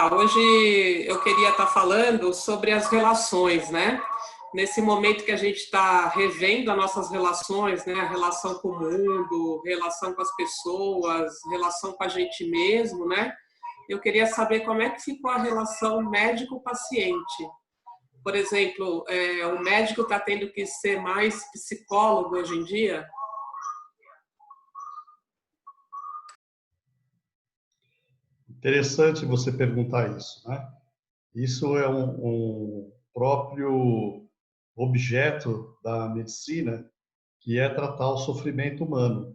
Hoje eu queria estar falando sobre as relações, né? Nesse momento que a gente está revendo as nossas relações, né? A relação com o mundo, relação com as pessoas, relação com a gente mesmo, né? Eu queria saber como é que ficou a relação médico-paciente. Por exemplo, o médico está tendo que ser mais psicólogo hoje em dia? Interessante você perguntar isso, né? Isso é um próprio objeto da medicina, que é tratar o sofrimento humano.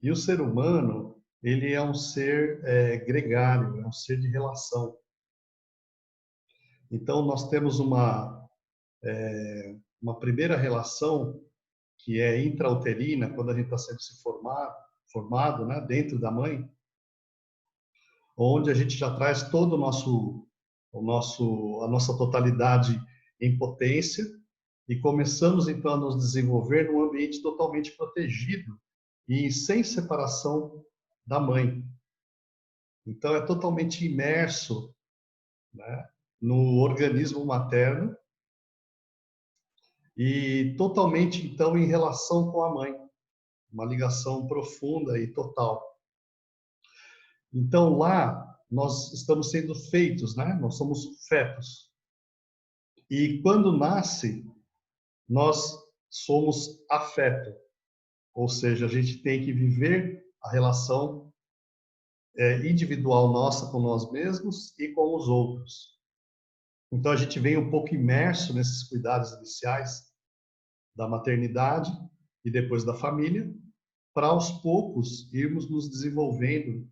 E o ser humano, ele é um ser gregário, é um ser de relação. Então, nós temos uma primeira relação que é intrauterina, quando a gente está sendo formado, né, dentro da mãe, onde a gente já traz todo a nossa totalidade em potência e começamos então a nos desenvolver num ambiente totalmente protegido e sem separação da mãe. Então é totalmente imerso, né, no organismo materno e totalmente então em relação com a mãe, uma ligação profunda e total. Então lá nós estamos sendo feitos, né? Nós somos fetos. E quando nasce, nós somos afeto, ou seja, a gente tem que viver a relação individual nossa com nós mesmos e com os outros. Então a gente vem um pouco imerso nesses cuidados iniciais da maternidade e depois da família, para aos poucos irmos nos desenvolvendo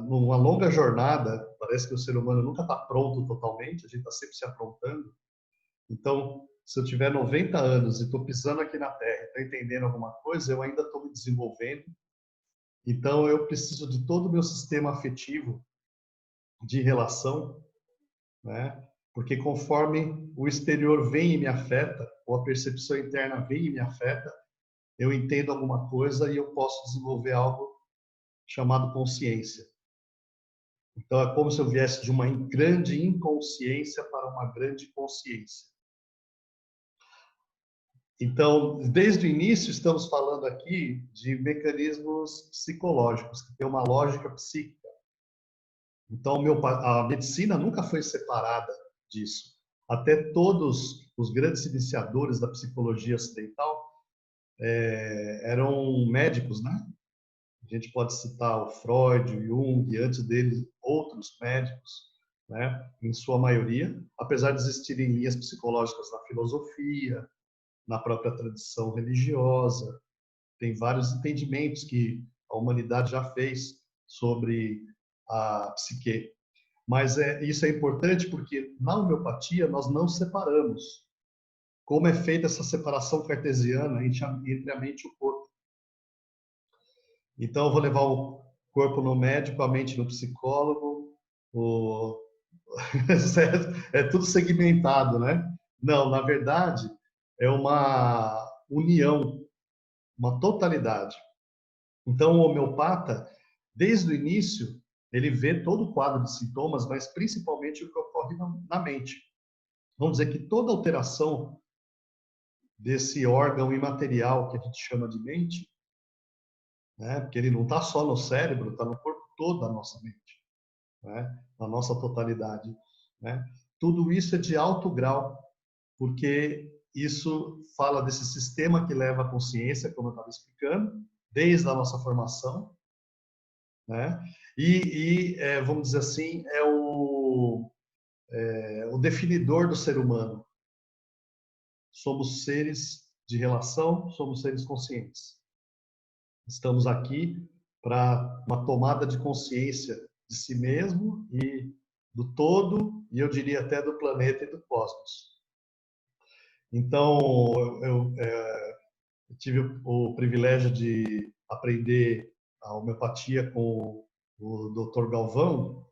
numa longa jornada. Parece que o ser humano nunca está pronto totalmente, a gente está sempre se aprontando. Então, se eu tiver 90 anos e estou pisando aqui na Terra, estou entendendo alguma coisa, eu ainda estou me desenvolvendo. Então, eu preciso de todo o meu sistema afetivo de relação, né? Porque conforme o exterior vem e me afeta, ou a percepção interna vem e me afeta, eu entendo alguma coisa e eu posso desenvolver algo chamado consciência. Então, é como se eu viesse de uma grande inconsciência para uma grande consciência. Então, desde o início, estamos falando aqui de mecanismos psicológicos, que tem uma lógica psíquica. Então, a medicina nunca foi separada disso. Até todos os grandes iniciadores da psicologia ocidental eram médicos, né? A gente pode citar o Freud, o Jung, e antes dele, outros médicos, né? Em sua maioria, apesar de existirem linhas psicológicas na filosofia, na própria tradição religiosa. Tem vários entendimentos que a humanidade já fez sobre a psique. Mas isso é importante porque na homeopatia nós não separamos. Como é feita essa separação cartesiana entre a mente e o corpo. Então eu vou levar o corpo no médico, a mente no psicólogo, o... é tudo segmentado, né? Não, na verdade, é uma união, uma totalidade. Então, o homeopata, desde o início, ele vê todo o quadro de sintomas, mas principalmente o que ocorre na mente. Vamos dizer que toda alteração desse órgão imaterial que a gente chama de mente, né? Porque ele não está só no cérebro, está no corpo todo da nossa mente, né? Na nossa totalidade, né? Tudo isso é de alto grau, porque isso fala desse sistema que leva a consciência, como eu estava explicando, desde a nossa formação, né? Vamos dizer assim, o definidor do ser humano. Somos seres de relação, somos seres conscientes. Estamos aqui para uma tomada de consciência de si mesmo e do todo, e eu diria até do planeta e do cosmos. Então, eu tive o privilégio de aprender a homeopatia com o Dr. Galvão,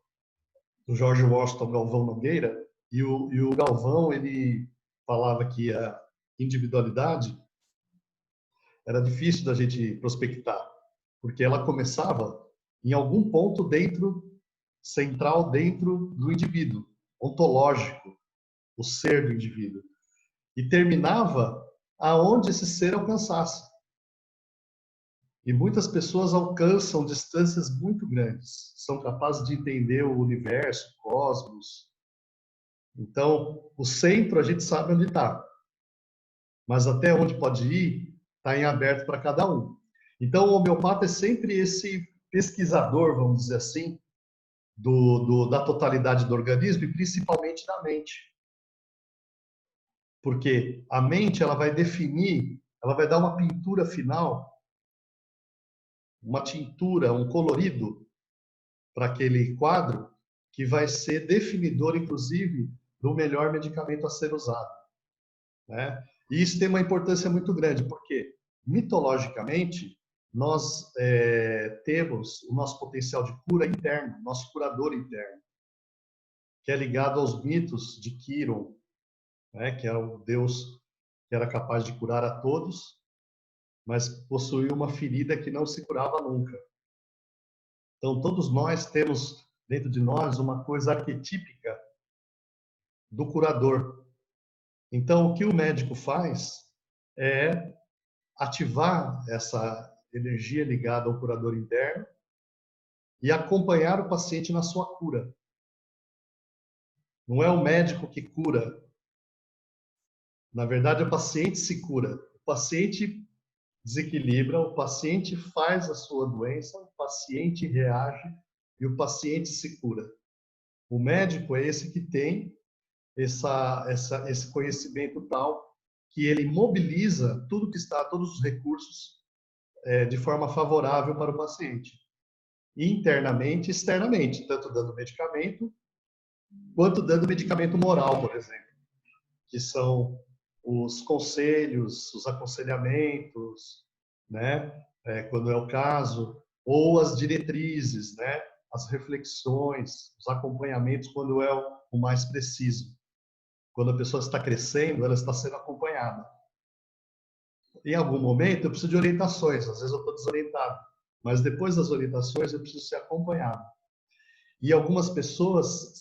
do Jorge Washington Galvão Nogueira, e o Galvão, ele falava que a individualidade era difícil da gente prospectar, porque ela começava em algum ponto dentro central dentro do indivíduo, ontológico, o ser do indivíduo. E terminava aonde esse ser alcançasse. E muitas pessoas alcançam distâncias muito grandes, são capazes de entender o universo, o cosmos. Então, o centro a gente sabe onde está, mas até onde pode ir está em aberto para cada um. Então, o homeopata é sempre esse pesquisador, vamos dizer assim, da totalidade do organismo e principalmente da mente. Porque a mente ela vai definir, ela vai dar uma pintura final, uma tintura, um colorido para aquele quadro que vai ser definidor, inclusive, do melhor medicamento a ser usado, né? E isso tem uma importância muito grande, porque mitologicamente nós temos o nosso potencial de cura interno, nosso curador interno, que é ligado aos mitos de Quiron, né? Que é o Deus que era capaz de curar a todos, mas possuía uma ferida que não se curava nunca. Então, todos nós temos dentro de nós uma coisa arquetípica do curador. Então, o que o médico faz é ativar essa energia ligada ao curador interno e acompanhar o paciente na sua cura. Não é o médico que cura. Na verdade, o paciente se cura. O paciente desequilibra, o paciente faz a sua doença, o paciente reage e o paciente se cura. O médico é esse que tem esse conhecimento tal que ele mobiliza tudo que está, todos os recursos de forma favorável para o paciente. Internamente e externamente, tanto dando medicamento, quanto dando medicamento moral, por exemplo, que são os conselhos, os aconselhamentos, né? Quando é o caso, ou as diretrizes, né? As reflexões, os acompanhamentos, quando é o mais preciso. Quando a pessoa está crescendo, ela está sendo acompanhada. Em algum momento, eu preciso de orientações, às vezes eu estou desorientado, mas depois das orientações, eu preciso ser acompanhado. E algumas pessoas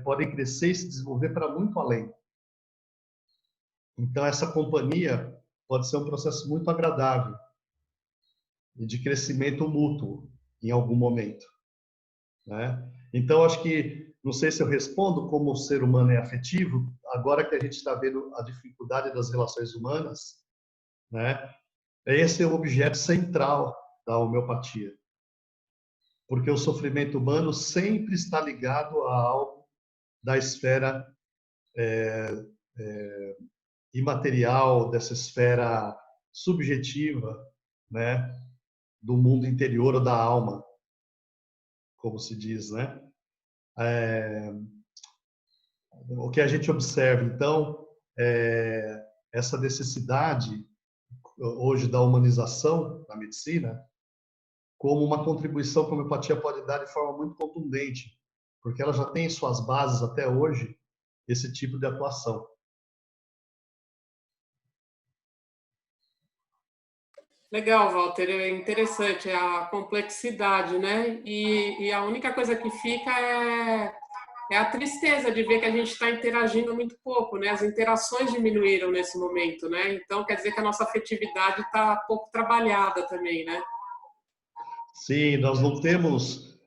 podem crescer e se desenvolver para muito além. Então, essa companhia pode ser um processo muito agradável e de crescimento mútuo em algum momento, né? Então, acho que, não sei se eu respondo como o ser humano é afetivo, agora que a gente está vendo a dificuldade das relações humanas, né? Esse é o objeto central da homeopatia. Porque o sofrimento humano sempre está ligado a algo da esfera imaterial, dessa esfera subjetiva, né, do mundo interior ou da alma, como se diz, né? O que a gente observa, então, é essa necessidade hoje da humanização da medicina como uma contribuição que a homeopatia pode dar de forma muito contundente, porque ela já tem em suas bases até hoje esse tipo de atuação. Legal, Walter, é interessante a complexidade, né? E a única coisa que fica é a tristeza de ver que a gente está interagindo muito pouco, né? As interações diminuíram nesse momento, né? Então quer dizer que a nossa afetividade está pouco trabalhada também, né? Sim, nós não temos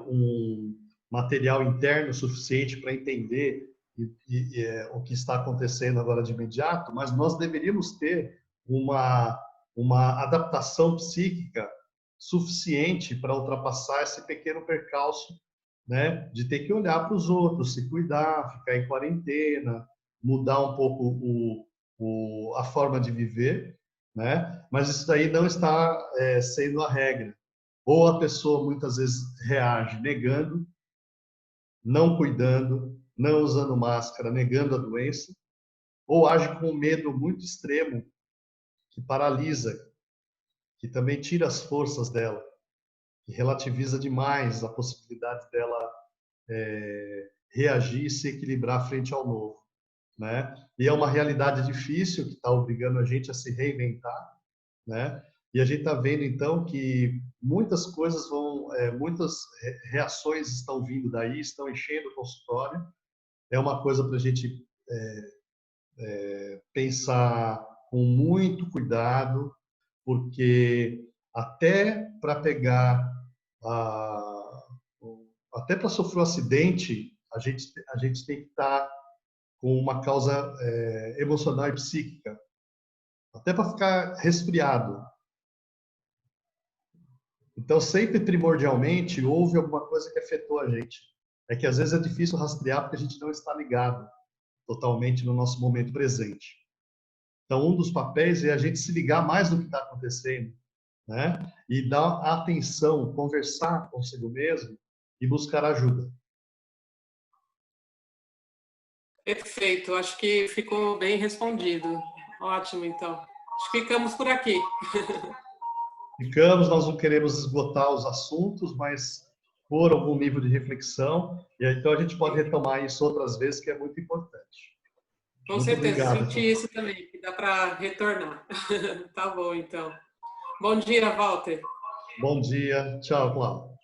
um material interno suficiente para entender o que está acontecendo agora de imediato, mas nós deveríamos ter uma adaptação psíquica suficiente para ultrapassar esse pequeno percalço, né, de ter que olhar para os outros, se cuidar, ficar em quarentena, mudar um pouco a forma de viver, né? Mas isso daí não está sendo a regra. Ou a pessoa muitas vezes reage negando, não cuidando, não usando máscara, negando a doença, ou age com um medo muito extremo que paralisa, que também tira as forças dela, que relativiza demais a possibilidade dela reagir e se equilibrar frente ao novo, né? E é uma realidade difícil que está obrigando a gente a se reinventar, né? E a gente está vendo então que muitas coisas muitas reações estão vindo daí, estão enchendo o consultório. É uma coisa para a gente pensar com muito cuidado, porque até para pegar, até para sofrer um acidente, a gente tem que estar com uma causa emocional e psíquica, até para ficar resfriado. Então, sempre primordialmente, houve alguma coisa que afetou a gente. É que às vezes é difícil rastrear porque a gente não está ligado totalmente no nosso momento presente. Então, um dos papéis é a gente se ligar mais no que está acontecendo, né? E dar atenção, conversar consigo mesmo e buscar ajuda. Perfeito, acho que ficou bem respondido. Ótimo, então. Acho que ficamos por aqui. Ficamos, nós não queremos esgotar os assuntos, mas por algum nível de reflexão, e então a gente pode retomar isso outras vezes, que é muito importante. Com Muito certeza, obrigado. senti isso também, que dá para retornar. Tá bom, então. Bom dia, Walter. Bom dia. Tchau, Cláudio.